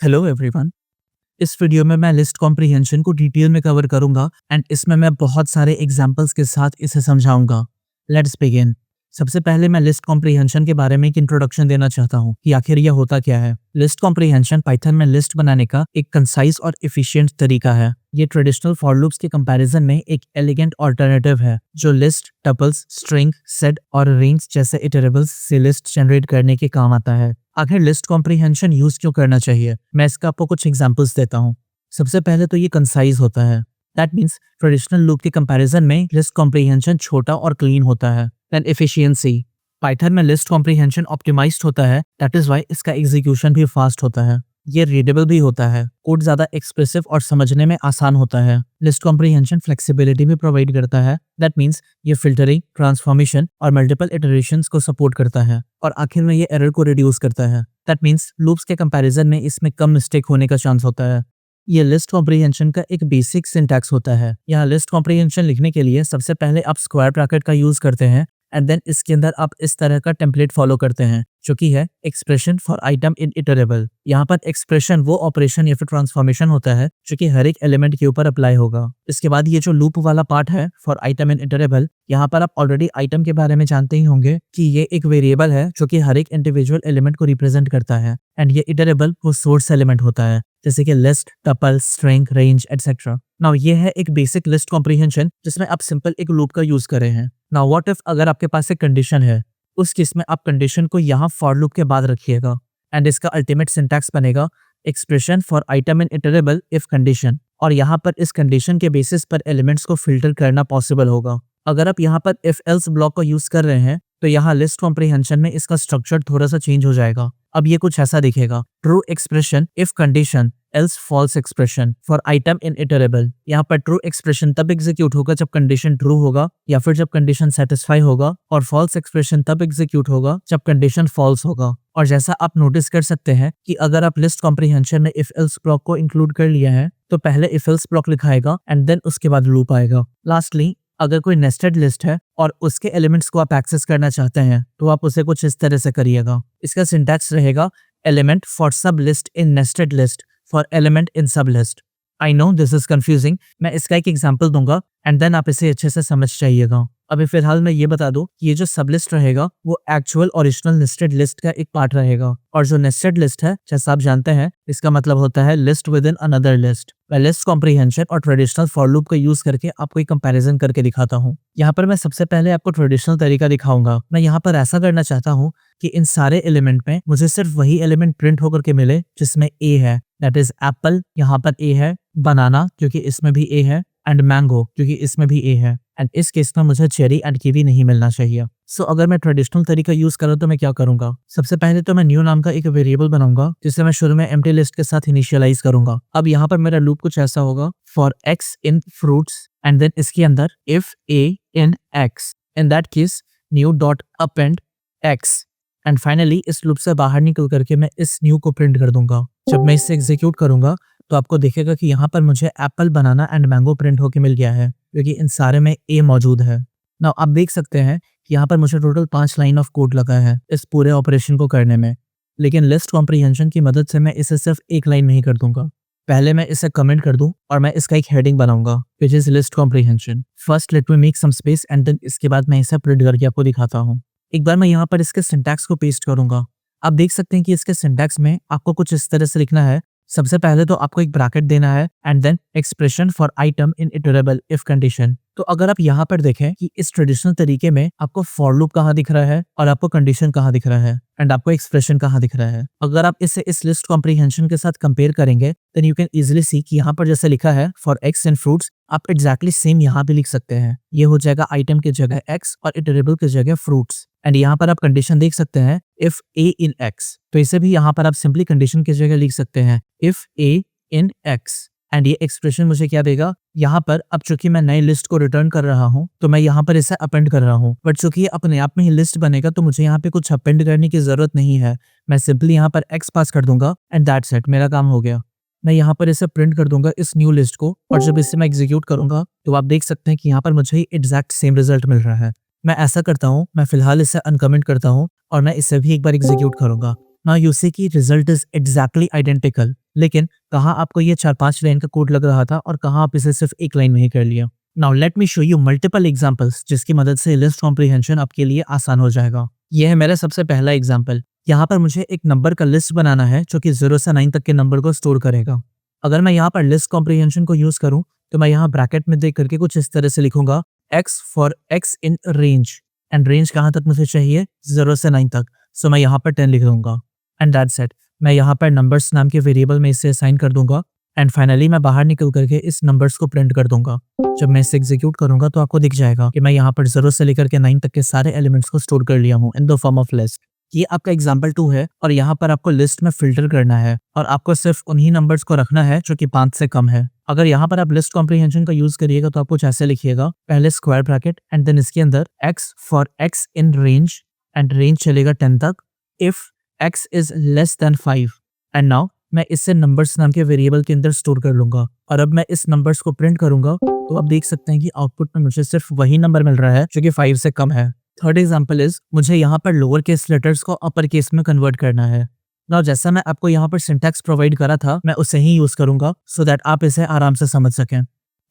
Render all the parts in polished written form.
Hello everyone. इस video में मैं लिस्ट कॉम्प्रिहेंशन को डिटेल में कवर करूंगा एंड इसमें मैं बहुत सारे एग्जांपल्स के साथ इसे समझाऊंगा। Let's begin. सबसे पहले मैं लिस्ट कॉम्प्रिहेंशन के बारे में एक इंट्रोडक्शन देना चाहता हूं कि आखिर यह होता क्या है। लिस्ट कॉम्प्रिहेंशन पाइथन में लिस्ट बनाने का एक कंसाइज और एफिशिएंट तरीका है। ये ट्रेडिशनल फॉर लूप्स के कंपैरिजन में एक एलिगेंट ऑल्टरनेटिव है जो लिस्ट, टपल्स, स्ट्रिंग, सेट और रेंज जैसे इटरेबल्स से लिस्ट जनरेट करने के काम आता है। आखिर लिस्ट कॉम्प्रिहेंशन यूज क्यों करना चाहिए, मैं इसका आपको कुछ एग्जांपल्स देता हूँ। सबसे पहले तो ये कंसाइज होता है। दैट मीन्स ट्रेडिशनल लूप के कंपैरिजन में लिस्ट कॉम्प्रिहेंशन छोटा और क्लीन होता है। देन एफिशिएंसी, पाइथन में लिस्ट कॉम्प्रिहेंशन ऑप्टिमाइज्ड होता है, दैट इज व्हाई इसका एग्जीक्यूशन भी फास्ट होता है। ये रीडेबल भी होता है, कोड ज्यादा एक्सप्रेसिव और समझने में आसान होता है। लिस्ट कॉम्प्रिहेंशन फ्लेक्सिबिलिटी भी प्रोवाइड करता है, दैट मीन्स ये फिल्टरिंग, ट्रांसफॉर्मेशन और मल्टीपल इटरेशंस को सपोर्ट करता है और आखिर में ये एरर को रिड्यूस करता है। दैट मीन्स लूप्स के कंपैरिजन में इसमें कम मिस्टेक होने का चांस होता है। ये लिस्ट कॉम्प्रिहेंशन का एक बेसिक सिंटैक्स होता है। यहाँ लिस्ट कॉम्प्रिहेंशन लिखने के लिए सबसे पहले आप स्क्वायर ब्रैकेट का यूज करते हैं एंड देन इसके अंदर आप इस तरह का टेम्पलेट फॉलो करते हैं जो कि है expression for item in iterable. यहाँ पर एक्सप्रेशन वो ऑपरेशन या फिर ट्रांसफॉर्मेशन होता है जो कि हर एक एलिमेंट के ऊपर अप्लाई होगा। इसके बाद ये जो लूप वाला पार्ट है फॉर आइटम इन इटरेबल, यहाँ पर आप ऑलरेडी आइटम के बारे में जानते ही होंगे कि ये एक वेरिएबल है जो कि हर एक इंडिविजुअल एलिमेंट को रिप्रेजेंट करता है एंड ये इटरेबल वो सोर्स एलिमेंट होता है जैसे कि list, tuple, string, range etcetera. Now ये है एक बेसिक लिस्ट कॉम्प्रिहेंशन जिसमें आप सिंपल एक लूप का यूज करे हैं। नाउ व्हाट इफ अगर आपके पास एक कंडीशन है, उस केस में आप कंडीशन को यहाँ फॉर लूप के बाद रखिएगा एंड इसका अल्टीमेट सिंटैक्स बनेगा expression for item in iterable if condition. और यहाँ पर इस कंडीशन के बेसिस पर एलिमेंट्स को फिल्टर करना पॉसिबल होगा। अगर आप यहाँ पर इफ एल्स ब्लॉक को यूज कर रहे हैं तो यहाँ लिस्ट कॉम्प्रिहेंशन में इसका स्ट्रक्चर थोड़ा सा चेंज हो जाएगा। अब ये कुछ ऐसा दिखेगा, true expression if condition else false expression for item in iterable. यहाँ पर ट्रू एक्सप्रेशन तब एग्जीक्यूट होगा जब कंडीशन ट्रू होगा या फिर जब कंडीशन सेटिस्फाई होगा, और फॉल्स एक्सप्रेशन तब एग्जीक्यूट होगा जब कंडीशन फॉल्स होगा। और जैसा आप नोटिस कर सकते हैं कि अगर आप लिस्ट कॉम्प्रिहेंशन में इफ एल्स ब्लॉक को इंक्लूड कर लिया है तो पहले इफ एल्स ब्लॉक लिखाएगा एंड देन उसके बाद लूप आएगा। लास्टली, अगर कोई नेस्टेड लिस्ट है और उसके एलिमेंट्स को आप एक्सेस करना चाहते हैं तो आप उसे कुछ इस तरह से करिएगा। इसका सिंटैक्स रहेगा एलिमेंट फॉर सब list in nested list for element in सब list. I know this is confusing, मैं इसका एक एग्जांपल दूंगा एंड देन आप इसे अच्छे से समझ जाइएगा। अभी फिलहाल मैं ये बता दूं कि ये जो सब लिस्ट रहेगा वो एक्चुअल ओरिजिनल नेस्टेड लिस्ट का एक पार्ट रहेगा, और जो नेस्टेड लिस्ट है जैसा आप जानते हैं इसका मतलब होता है list with in another list. मैं लिस्ट कॉम्प्रिहेंशन और ट्रेडिशनल फॉर लूप का यूज करके आपको एक कंपैरिजन करके दिखाता हूँ। यहाँ पर मैं सबसे पहले आपको ट्रेडिशनल तरीका दिखाऊंगा। मैं यहाँ पर ऐसा करना चाहता हूँ कि इन सारे एलिमेंट में मुझे सिर्फ वही एलिमेंट प्रिंट होकर के मिले जिसमें ए है, दैट इज एप्पल, यहाँ पर ए है, बनाना क्योंकि इसमें भी ए है, एंड मैंगो क्योंकि इसमें भी ए है। एंड इस केस में मुझे चेरी एंड कीवी नहीं मिलना चाहिए। सो अगर मैं ट्रेडिशनल तरीका यूज करूँ तो मैं क्या करूंगा, सबसे पहले तो मैं न्यू नाम का एक वेरिएबल बनाऊंगा जिसे मैं शुरू में एम्प्टी लिस्ट के साथ इनिशियलाइज करूंगा। अब यहाँ पर मेरा लूप कुछ ऐसा होगा, for x in fruits and then इसके अंदर if a in x, in that case new dot append x, and finally इस लूप से बाहर निकल करके मैं इस न्यू को प्रिंट कर दूंगा। जब मैं इसे एग्जीक्यूट करूंगा तो आपको दिखेगा कि यहाँ पर मुझे Apple, banana and mango print होके मिल गया है क्योंकि इन सारे में ए मौजूद है। नाउ आप देख सकते हैं कि यहाँ पर मुझे टोटल 5 लाइन ऑफ कोड लगा है इस पूरे ऑपरेशन को करने में, लेकिन लिस्ट कॉम्प्रिहेंशन की मदद से मैं इसे सिर्फ एक लाइन में ही कर दूंगा। पहले मैं इसे कमेंट कर दूं और मैं इसका एक हेडिंग बनाऊंगा which is list comprehension. First let me make some space and then इसके बाद मैं इसे प्रिंट करके आपको दिखाता हूँ। एक बार मैं यहाँ पर इसके सिंटैक्स को पेस्ट करूंगा। आप देख सकते हैं कि इसके सिंटैक्स में आपको कुछ इस तरह से लिखना है। सबसे पहले तो आपको एक ब्रैकेट देना है and then expression for item in iterable if condition. तो अगर आप यहाँ पर देखें कि इस ट्रेडिशनल तरीके में आपको फॉर लूप कहाँ दिख रहा है और आपको कंडीशन कहाँ दिख रहा है एंड आपको एक्सप्रेशन कहाँ दिख रहा है। अगर आप इसे इस लिस्ट कॉम्प्रिहेंशन के साथ कंपेयर करेंगे then you can easily see कि यहाँ पर जैसे लिखा है फॉर एक्स इन फ्रूट्स, आप एग्जैक्टली सेम यहाँ भी लिख सकते हैं। ये हो जाएगा आइटम की जगह एक्स और इटरेबल की जगह फ्रूट्स। एंड यहाँ पर आप कंडीशन देख सकते हैं इफ ए इन एक्स, तो इसे भी यहाँ पर आप सिंपली कंडीशन की जगह लिख सकते हैं if a in x. And ये एक्सप्रेशन मुझे क्या देगा, यहाँ पर अब चूंकि मैं नई लिस्ट को रिटर्न कर रहा हूँ तो मैं यहाँ पर इसे अपेंड कर रहा हूँ, बट चूंकि ये अपने आप में ही लिस्ट बनेगा तो मुझे यहाँ पे कुछ अपेंड करने की जरूरत नहीं है। मैं सिंपली यहाँ पर एक्स पास कर दूंगा एंड दैट्स इट, मेरा काम हो गया। मैं यहाँ पर इसे प्रिंट कर दूंगा इस न्यू लिस्ट को, और जब इसे मैं एग्जीक्यूट करूंगा तो आप देख सकते हैं कि यहाँ पर मुझे एग्जैक्ट सेम रिजल्ट मिल रहा है। मैं ऐसा करता हूँ, मैं फिलहाल इसे अनकमेंट करता हूँ और मैं इसे भी एक बार एग्जीक्यूट करूंगा। नाउ यू सी की रिजल्ट इज एग्जैक्टली आइडेंटिकल, लेकिन कहाँ आपको ये 4-5 लाइन का कोड लग रहा था और कहाँ आप इसे सिर्फ एक लाइन में ही कर लिया। Now let me show you multiple examples जिसकी मदद से लिस्ट कॉम्प्रिहेंशन आपके लिए आसान हो जाएगा। यह है मेरा सबसे पहला एग्जांपल। यहाँ पर मुझे एक नंबर का लिस्ट बनाना है जो कि 0 से 9 तक के नंबर को स्टोर करेगा। अगर मैं यहाँ पर लिस्ट कॉम्प्रिहेंशन को यूज करूँ तो मैं यहाँ ब्रैकेट में देख करके कुछ इस तरह से लिखूंगा x for x in range, and range कहाँ तक मुझे चाहिए 0 से 9 तक, सो मैं यहाँ पर 10 लिख दूंगा एंड दैट्स इट। मैं यहाँ पर नंबर्स नाम के वेरिएबल में इसे असाइन कर दूंगा एंड फाइनली मैं बाहर निकल करके इस नंबर्स को प्रिंट कर दूंगा। जब मैं इसे एग्जीक्यूट करूंगा तो आपको दिख जाएगा कि मैं यहाँ पर 0 से लेकर के 9 तक के सारे एलिमेंट्स को स्टोर कर लिया हूँ in the form of list. ये आपका एग्जाम्पल 2 है और यहाँ पर आपको लिस्ट में फिल्टर करना है और आपको सिर्फ उन्हीं नंबर्स को रखना है जो कि 5 से कम है। अगर यहाँ पर आप लिस्ट कॉम्प्रिहेंशन का यूज करिएगा तो आप कुछ ऐसे लिखिएगा, पहले स्क्वायर ब्रैकेट एंड देन इसके अंदर x for x in range and range चलेगा 10 तक if x is less than 5 and now मैं इससे नंबर्स नाम के वेरिएबल के अंदर स्टोर कर लूंगा और अब मैं इस नंबर्स को प्रिंट करूंगा तो आप देख सकते हैं कि आउटपुट में मुझे सिर्फ वही नंबर मिल रहा है जो कि 5 से कम है। थर्ड एग्जांपल इज मुझे यहाँ पर लोअर केस लेटर्स को अपर केस में कन्वर्ट करना है। नाउ जैसा मैं आपको यहाँ पर सिंटैक्स प्रोवाइड करा था मैं उसे ही यूज करूंगा सो दैट आप इसे आराम से समझ सकें।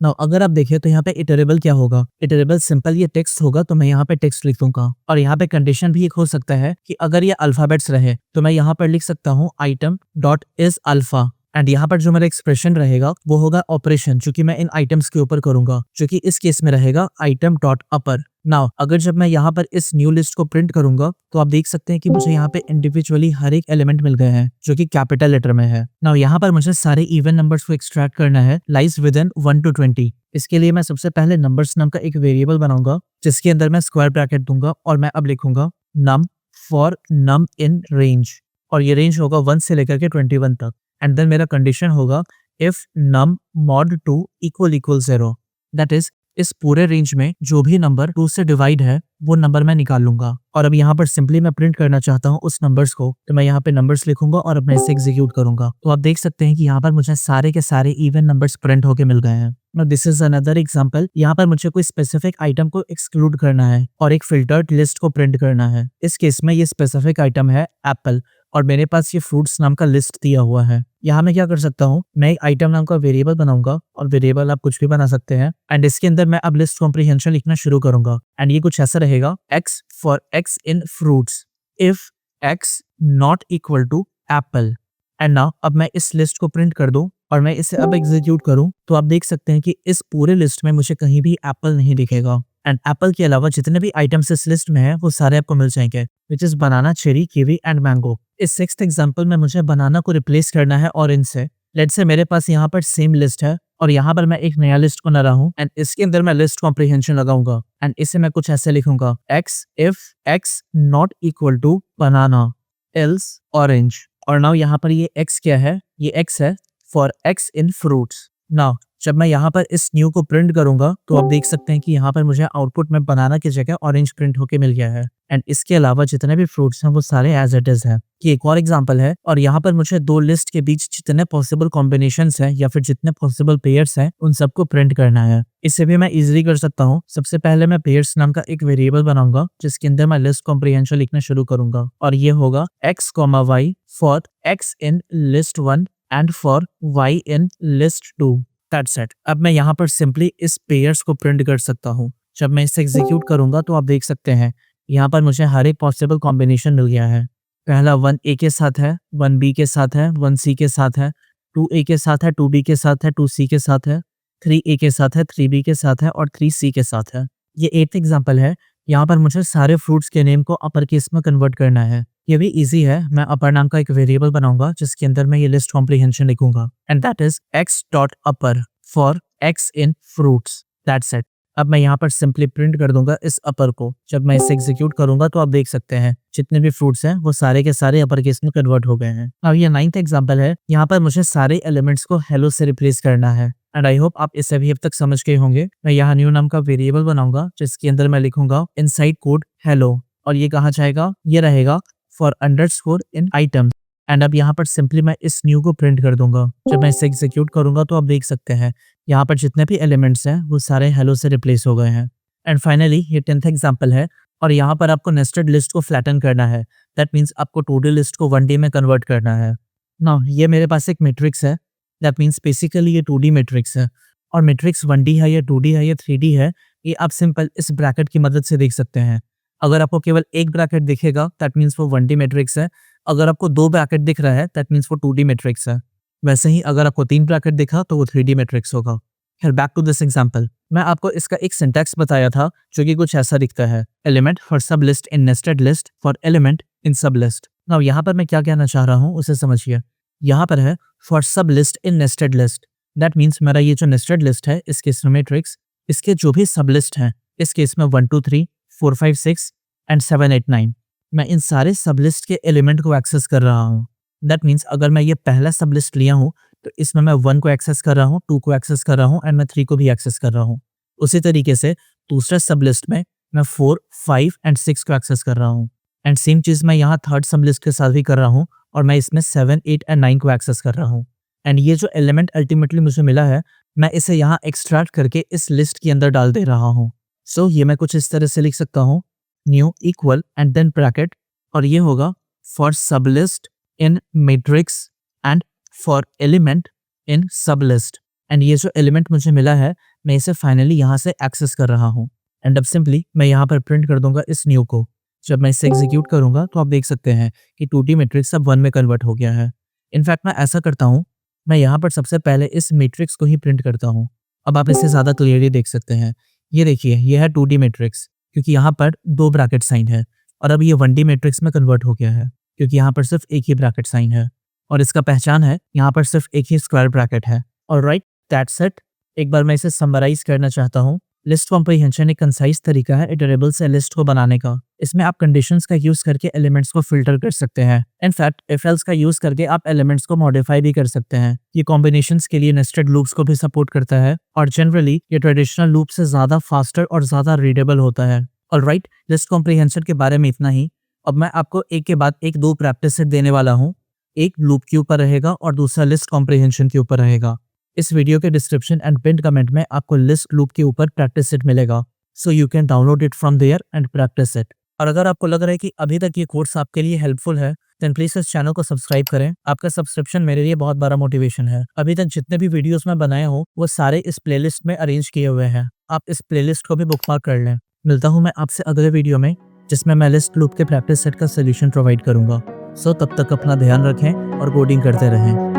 नाउ अगर आप देखिए तो यहाँ पे इटरेबल क्या होगा, इटरेबल सिंपल ये टेक्स्ट होगा तो मैं यहाँ पे टेक्स्ट लिख दूंगा और यहाँ पे कंडीशन भी एक हो सकता है कि अगर ये अल्फाबेट्स रहे तो मैं यहाँ पर लिख सकता हूँ item dot is alpha and यहाँ पर जो मेरा एक्सप्रेशन रहेगा वो होगा ऑपरेशन जो कि मैं इन आइटम्स के ऊपर करूंगा जो कि इस केस में रहेगा आइटम डॉट अपर। नाउ अगर जब मैं यहाँ पर इस न्यू लिस्ट को प्रिंट करूंगा तो आप देख सकते हैं कि मुझे यहाँ पे इंडिविजुअली हर एक एलिमेंट मिल गए हैं जो कि कैपिटल लेटर में है। नाउ यहाँ पर मुझे सारे इवन नंबर्स को एक्सट्रैक्ट करना है लाइज विद इन 1 to 20। इसके लिए मैं सबसे पहले नंबर्स नाम का एक वेरिएबल बनाऊंगा जिसके अंदर मैं स्क्वायर ब्रैकेट दूंगा और मैं अब लिखूंगा नम फॉर नम इन रेंज और ये रेंज होगा 1 से लेकर के 21 तक एंड देन मेरा कंडीशन होगा if num mod 2 equal 0, that is इस पूरे रेंज में जो भी नंबर 2 से डिवाइड है वो नंबर मैं निकाल लूंगा। और अब यहाँ पर सिंपली मैं प्रिंट करना चाहता हूँ उस नंबर्स को तो मैं यहाँ पे नंबर्स लिखूंगा और अब मैं इसे एग्जीक्यूट करूंगा तो आप देख सकते हैं कि यहाँ पर मुझे सारे के सारे इवन नंबर्स प्रिंट होके मिल गए हैं। Now this is another example। यहाँ पर मुझे कोई स्पेसिफिक आइटम को एक्सक्लूड करना है और एक फिल्टर्ड लिस्ट को प्रिंट करना है। इस केस में ये स्पेसिफिक आइटम है एप्पल और मेरे पास ये फ्रूट्स नाम का लिस्ट दिया हुआ है। यहाँ मैं क्या कर सकता हूँ, मैं एक आइटम नाम का वेरिएबल बनाऊंगा और वेरिएबल आप कुछ भी बना सकते हैं एंड इसके अंदर मैं अब लिस्ट कॉम्प्रिहेंशन लिखना शुरू करूंगा एंड ये कुछ ऐसा रहेगा x for x in fruits if x not equal to apple and now अब मैं इस लिस्ट को प्रिंट कर दूं और मैं इसे अब एग्जीक्यूट करूं तो आप देख सकते हैं कि इस पूरे लिस्ट में मुझे कहीं भी एप्पल नहीं दिखेगा एंड एप्पल के अलावा जितने भी आइटम्स इस लिस्ट में है वो सारे आपको मिल जाएंगे which is banana, cherry, kiwi and mango. इस सिक्स्थ एग्जांपल में मुझे बनाना को रिप्लेस करना है ऑरेंज से। लेट्स से मेरे पास यहाँ पर सेम लिस्ट है और यहाँ पर मैं एक नया लिस्ट बना रहा हूँ एंड इसके अंदर मैं लिस्ट कॉम्प्रिहेंशन लगाऊंगा एंड इसे मैं कुछ ऐसे लिखूंगा x if x not equal to banana else orange. और नाउ यहाँ पर ये x क्या है, ये x है for x in fruits. Now जब मैं यहाँ पर इस न्यू को प्रिंट करूंगा तो आप देख सकते हैं कि यहाँ पर मुझे आउटपुट में बनाना की जगह ऑरेंज प्रिंट होके मिल गया है एंड इसके अलावा जितने भी फ्रूट्स हैं वो सारे एज इट इज है। ये एक और एग्जांपल है और यहाँ पर मुझे दो लिस्ट के बीच जितने पॉसिबल कॉम्बिनेशंस हैं या फिर जितने पॉसिबल पेयर्स हैं उन सबको प्रिंट करना है। इसे भी मैं इजीली कर सकता हूँ। सबसे पहले मैं पेयर्स नाम का एक वेरिएबल बनाऊंगा जिसके अंदर मैं लिस्ट कॉम्प्रिहेंशन लिखना शुरू करूंगा और ये होगा x, y for x in list 1 and for y in list 2। That's it. अब मैं यहाँ पर सिंपली इस पेयर्स को प्रिंट कर सकता हूँ। जब मैं इसे एग्जीक्यूट करूंगा तो आप देख सकते हैं यहाँ पर मुझे हर एक पॉसिबल कॉम्बिनेशन मिल गया है। पहला 1a के साथ है, 1b के साथ है, 1c के साथ है, 2a के साथ है, 2b के साथ है, 2c के साथ है, 3a के साथ है, 3b के साथ है और 3c के साथ है। ये 8th एग्जाम्पल है। यहाँ पर मुझे सारे फ्रूट्स के नेम को अपर केस में कन्वर्ट करना है। ये भी इजी है। मैं अपर नाम का एक वेरिएबल बनाऊंगा जिसके अंदर मैं ये लिस्ट कॉम्प्रिहेंशन लिखूंगा and that is x dot upper for x in fruits. That's it. अब मैं यहाँ पर सिंपली प्रिंट कर दूंगा इस अपर को। जब मैं इसे एग्जीक्यूट करूंगा तो आप देख सकते हैं जितने भी फ्रूट्स हैं वो सारे के सारे अपर केस में कन्वर्ट हो गए हैं। अब ये 9th एग्जाम्पल है। यहाँ पर मुझे सारे एलिमेंट्स को हेलो से रिप्लेस करना है एंड आई होप आप इसे भी अब तक समझ गए होंगे। मैं यहाँ न्यू नाम का वेरिएबल बनाऊंगा जिसके अंदर मैं लिखूंगा इनसाइड कोड हेलो और ये कहाँ जाएगा, ये रहेगा for underscore in item and अब यहाँ पर सिंपली मैं इस न्यू को प्रिंट कर दूंगा। जब मैं इसे एग्जीक्यूट करूंगा तो आप देख सकते हैं यहाँ पर जितने भी एलिमेंट्स हैं वो सारे हेलो से रिप्लेस हो गए हैं। एंड फाइनली ये 10th एग्जाम्पल है और यहाँ पर आपको नेस्टेड लिस्ट को फ्लैटन करना है। दैट मीन्स आपको टू डी लिस्ट को वन डी में कन्वर्ट करना है। नाउ ये मेरे पास एक मैट्रिक्स है। दैट मीन्स बेसिकली ये टू डी मैट्रिक्स है और मैट्रिक्स वन डी है या टू डी है या थ्री डी है, ये आप सिंपल इस ब्रैकेट की मदद से देख सकते हैं। अगर आपको केवल एक ब्रैकेट दिखेगा दैट मीन्स वो वन डी मैट्रिक्स है। अगर आपको दो ब्रैकेट दिख रहा है दैट मीन्स वो टू डी मैट्रिक्स है। वैसे ही अगर आपको तीन ब्रैकेट दिखा तो वो थ्री डी मैट्रिक्स होगा। फिर बैक टू दिस एग्जांपल, मैं आपको इसका एक सिंटैक्स बताया था जो कि कुछ ऐसा दिखता है, एलिमेंट फॉर सब list in nested list for element in सब लिस्ट। नाउ यहाँ पर मैं क्या कहना चाह रहा हूँ उसे समझिए। यहाँ पर है फॉर सब list in nested list. That means मेरा ये जो नेस्टेड लिस्ट है इस केस में मैट्रिक्स, इसके जो भी सब लिस्ट हैं, इस केस में 1 2 3 4 5 6 एंड 7 8 9, मैं इन सारे सब लिस्ट के एलिमेंट को एक्सेस कर रहा हूँ। दैट मीन्स अगर मैं ये पहला सब लिस्ट लिया हूँ तो इसमें मैं 1 को एक्सेस कर रहा हूँ, 2 को एक्सेस कर रहा हूँ एंड मैं 3 को भी एक्सेस कर रहा हूँ। उसी तरीके से दूसरे सब लिस्ट में मैं 4 5 एंड 6 को एक्सेस कर रहा हूँ एंड सेम चीज़ मैं यहाँ थर्ड सब लिस्ट के साथ भी कर रहा हूँ और मैं इसमें 7 8 एंड 9 को एक्सेस कर रहा हूँ। एंड ये जो एलिमेंट अल्टीमेटली मुझे मिला है मैं इसे यहाँ एक्सट्रैक्ट करके इस लिस्ट के अंदर डाल दे रहा हूँ। सो ये मैं कुछ इस तरह से लिख सकता हूँ, new equal and then bracket, और ये होगा फॉर सब list in matrix and for element in सब लिस्ट। एंड ये जो एलिमेंट मुझे मिला है मैं इसे फाइनली यहाँ से एक्सेस कर रहा हूँ एंड अब सिंपली मैं यहाँ पर प्रिंट कर दूंगा इस न्यू को। जब मैं इसे एग्जीक्यूट करूंगा तो आप देख सकते हैं कि 2D मैट्रिक्स अब 1 में कन्वर्ट हो गया है। इनफैक्ट मैं ऐसा करता हूँ, मैं यहाँ पर सबसे पहले इस मैट्रिक्स को ही प्रिंट करता हूँ। अब आप इसे ज़्यादा क्लियरली देख सकते हैं। ये देखिए ये है 2D मैट्रिक्स क्योंकि यहाँ पर दो ब्रैकेट साइन है, और अब ये 1D मैट्रिक्स में कन्वर्ट हो गया है क्योंकि यहाँ पर सिर्फ एक ही ब्रैकेट साइन है और इसका पहचान है यहाँ पर सिर्फ एक ही स्क्वायर ब्रैकेट है। Alright, that's it. एक बार मैं इसे समराइज करना चाहता हूँ। लिस्ट कॉम्प्रिहेंशन एक कंसाइज तरीका है इटरेबल से लिस्ट को बनाने का। इसमें आप कंडीशंस का यूज करके एलिमेंट्स को फिल्टर कर सकते हैं। इनफैक्ट इफ एल्स का यूज करके आप एलिमेंट्स को मॉडिफाई भी कर सकते हैं। ये कॉम्बिनेशंस के लिए नेस्टेड लूप्स को भी सपोर्ट करता है और जनरली ये ट्रेडिशनल लूप से ज्यादा फास्टर और ज्यादा रीडेबल होता है। ऑलराइट, लिस्ट कॉम्प्रिहेंशन के बारे में इतना ही। अब मैं आपको एक के बाद एक दो प्रैक्टिस सेट देने वाला हूँ। एक लूप के ऊपर रहेगा और दूसरा लिस्ट कॉम्प्रिहेंशन के ऊपर रहेगा। इस वीडियो के डिस्क्रिप्शन एंड पिन कमेंट में आपको लिस्ट लूप के ऊपर प्रैक्टिस सेट मिलेगा, so you can download it from there and practice it. और अगर आपको लग रहा है कि अभी तक ये कोर्स आपके लिए हेल्पफुल है देन प्लीज इस चैनल को सब्सक्राइब करें। आपका सब्सक्रिप्शन मेरे लिए बहुत बड़ा मोटिवेशन है। अभी तक जितने भी वीडियोस मैं बनाया हूँ वो सारे इस प्लेलिस्ट में अरेंज किए हुए हैं। आप इस प्लेलिस्ट को भी बुकमार्क कर लें। मिलता हूँ मैं आपसे अगले वीडियो में जिसमें मैं लिस्ट लूप के प्रैक्टिस सेट का सोल्यूशन प्रोवाइड करूंगा। सो तब तक अपना ध्यान रखें और कोडिंग करते रहें।